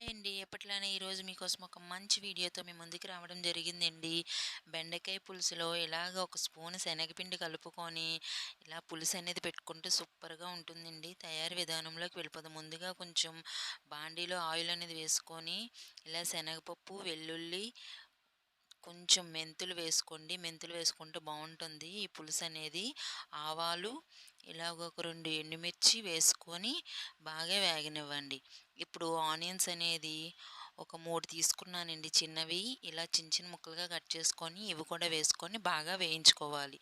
అండి. ఎప్పట్లానే ఈరోజు మీకోసం ఒక మంచి వీడియోతో మీ ముందుకు రావడం జరిగిందండి. బెండకాయ పులుసులో ఇలాగ ఒక స్పూన్ శనగపిండి కలుపుకొని ఇలా పులుసు అనేది పెట్టుకుంటే సూపర్‌గా ఉంటుందండి. తయారీ విధానంలోకి వెళ్ళిపోదాం. ముందుగా కొంచెం బాండీలో ఆయిల్ అనేది వేసుకొని ఇలా శనగపప్పు, వెల్లుల్లి, కొంచెం మెంతులు వేసుకోండి. మెంతులు వేసుకుంటే బాగుంటుంది ఈ పులుసు అనేది. ఆవాలు, ఇలాగ ఒక 2 ఎండుమిర్చి వేసుకొని బాగా వేగనివ్వండి. ఇప్పుడు ఆనియన్స్ అనేది ఒక 3 తీసుకున్నానండి చిన్నవి. ఇలా చిన్న చిన్న ముక్కలుగా కట్ చేసుకొని ఇవి కూడా వేసుకొని బాగా వేయించుకోవాలి.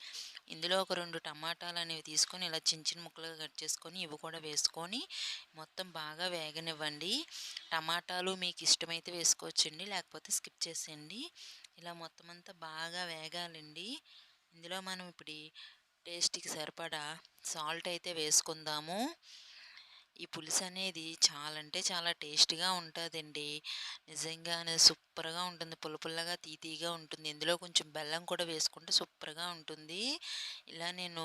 ఇందులో ఒక 2 టమాటాలు అనేవి తీసుకొని ఇలా చిన్న చిన్న ముక్కలుగా కట్ చేసుకొని ఇవి కూడా వేసుకొని మొత్తం బాగా వేగనివ్వండి. టమాటాలు మీకు ఇష్టమైతే వేసుకోవచ్చండి, లేకపోతే స్కిప్ చేసేయండి. ఇలా మొత్తం అంతా బాగా వేగాలండి. ఇందులో మనం ఇప్పుడు టేస్ట్‌కి సరిపడా సాల్ట్ అయితే వేసుకుందాము. ఈ పులుసు అనేది చాలా అంటే చాలా టేస్ట్‌గా ఉంటుందండి. నిజంగానే సూపర్‌గా ఉంటుంది. పుల్ల పుల్లగా, తీయగా ఉంటుంది. ఇందులో కొంచెం బెల్లం కూడా వేసుకుంటే సూపర్‌గా ఉంటుంది. ఇలా నేను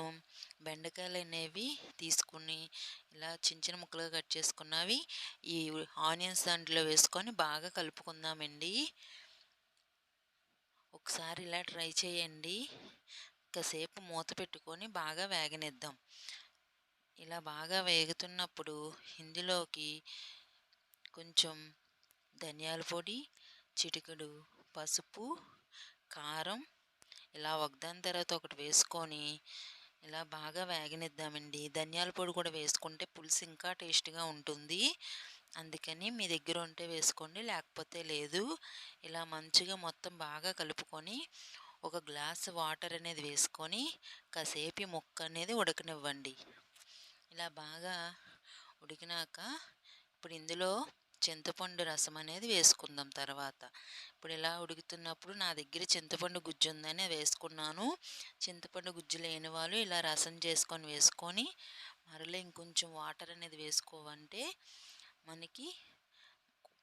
బెండకాయలు అనేవి తీసుకుని ఇలా చిన్న చిన్న ముక్కలుగా కట్ చేసుకున్నవి ఈ ఆనియన్స్ దాంట్లో వేసుకొని బాగా కలుపుకుందామండి. ఒకసారి ఇలా ట్రై చేయండి. కాసేపు మూత పెట్టుకొని బాగా వేగనిద్దాం. ఇలా బాగా వేగుతున్నప్పుడు ఇందులోకి కొంచెం ధనియాల పొడి, చిటికెడు పసుపు, కారం ఇలా ఒకదాని తర్వాత ఒకటి వేసుకొని ఇలా బాగా వేగనిద్దామండి. ధనియాల పొడి కూడా వేసుకుంటే పులుసు ఇంకా టేస్ట్‌గా ఉంటుంది. అందుకని మీ దగ్గర ఉంటే వేసుకోండి, లేకపోతే లేదు. ఇలా మంచిగా మొత్తం బాగా కలుపుకొని ఒక గ్లాస్ వాటర్ అనేది వేసుకొని కాసేపు ఈ ముక్క అనేది ఉడకనివ్వండి. ఇలా బాగా ఉడికినాక ఇప్పుడు ఇందులో చింతపండు రసం అనేది వేసుకుందాం తర్వాత. ఇప్పుడు ఇలా ఉడుకుతున్నప్పుడు నా దగ్గర చింతపండు గుజ్జు ఉందని వేసుకున్నాను. చింతపండు గుజ్జు లేని వాళ్ళు ఇలా రసం చేసుకొని వేసుకొని మరలా ఇంకొంచెం వాటర్ అనేది వేసుకోవంటే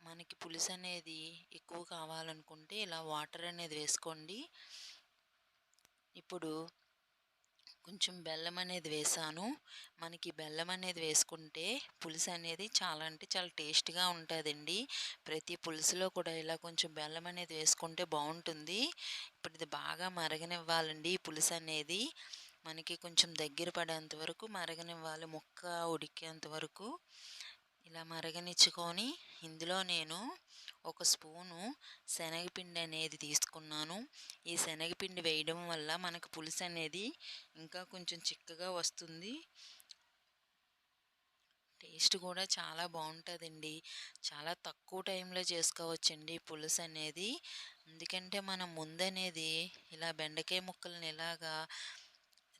మనకి పులుసు అనేది ఎక్కువ కావాలనుకుంటే ఇలా వాటర్ అనేది వేసుకోండి. ఇప్పుడు కొంచెం బెల్లం అనేది వేసాను. మనకి బెల్లం అనేది వేసుకుంటే పులుసు అనేది చాలా అంటే చాలా టేస్ట్‌గా ఉంటుందండి. ప్రతి పులుసులో కూడా ఇలా కొంచెం బెల్లం అనేది వేసుకుంటే బాగుంటుంది. ఇప్పుడు ఇది బాగా మరగనివ్వాలండి. ఈ పులుసు అనేది మనకి కొంచెం దగ్గర పడేంత వరకు మరగనివ్వాలి, ముక్క ఉడికేంత వరకు. ఇలా మరగనిచ్చుకొని ఇందులో నేను ఒక స్పూను శనగపిండి అనేది తీసుకున్నాను. ఈ శనగపిండి వేయడం వల్ల మనకు పులుసు అనేది ఇంకా కొంచెం చిక్కగా వస్తుంది. టేస్ట్ కూడా చాలా బాగుంటుందండి. చాలా తక్కువ టైంలో చేసుకోవచ్చండి పులుసు అనేది. ఎందుకంటే మనం ముందనేది ఇలా బెండకాయ ముక్కల్ని ఇలాగా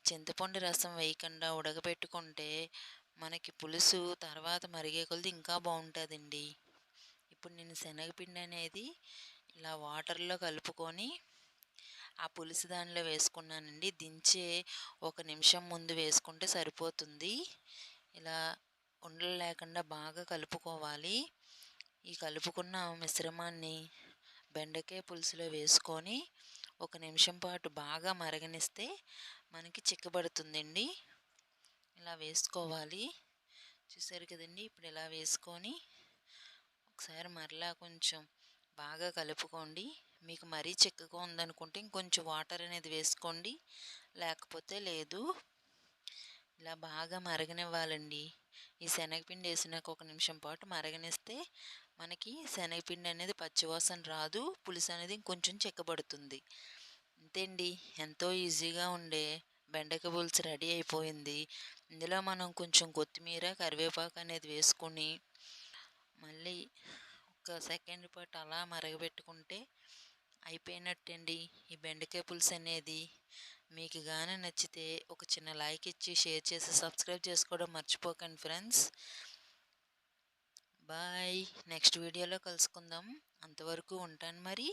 చింతపండు రసం వేయకుండా ఉడకబెట్టుకుంటే మనకి పులుసు తర్వాత మరిగే కొలది ఇంకా బాగుంటుందండి. ఇప్పుడు నేను శనగపిండి అనేది ఇలా వాటర్లో కలుపుకొని ఆ పులుసు దానిలో వేసుకున్నానండి. దించే 1 నిమిషం ముందు వేసుకుంటే సరిపోతుంది. ఇలా ఉండలు లేకుండా బాగా కలుపుకోవాలి. ఈ కలుపుకున్న మిశ్రమాన్ని బెండకాయ పులుసులో వేసుకొని 1 నిమిషం పాటు బాగా మరగనిస్తే మనకి చిక్కబడుతుందండి. ఇలా వేసుకోవాలి. చూసారు కదండి. ఇప్పుడు ఇలా వేసుకొని ఒకసారి మరలా కొంచెం బాగా కలుపుకోండి. మీకు మరీ చిక్కగా ఉందనుకుంటే ఇంకొంచెం వాటర్ అనేది వేసుకోండి, లేకపోతే లేదు. ఇలా బాగా మరగనివ్వాలండి. ఈ శనగపిండి వేసినాక 1 నిమిషం పాటు మరగనిస్తే మనకి శనగపిండి అనేది పచ్చివాసన రాదు, పులుసు అనేది ఇంకొంచెం చిక్కబడుతుంది. అంతే అండి. ఎంతో ఈజీగా ఉండే బెండకాయ పులుసు రెడీ అయిపోయింది. ఇందులో మనం కొంచెం కొత్తిమీర, కరివేపాకు అనేది వేసుకొని మళ్ళీ ఒక సెకండ్ పాటు అలా మరగబెట్టుకుంటే అయిపోయినట్టండి ఈ బెండకాయ పులుసు అనేది. మీకు కానీ నచ్చితే ఒక చిన్న లైక్ ఇచ్చి షేర్ చేసి సబ్స్క్రైబ్ చేసుకోవడం మర్చిపోకండి ఫ్రెండ్స్. బాయ్. నెక్స్ట్ వీడియోలో కలుసుకుందాం. అంతవరకు ఉంటాను మరి.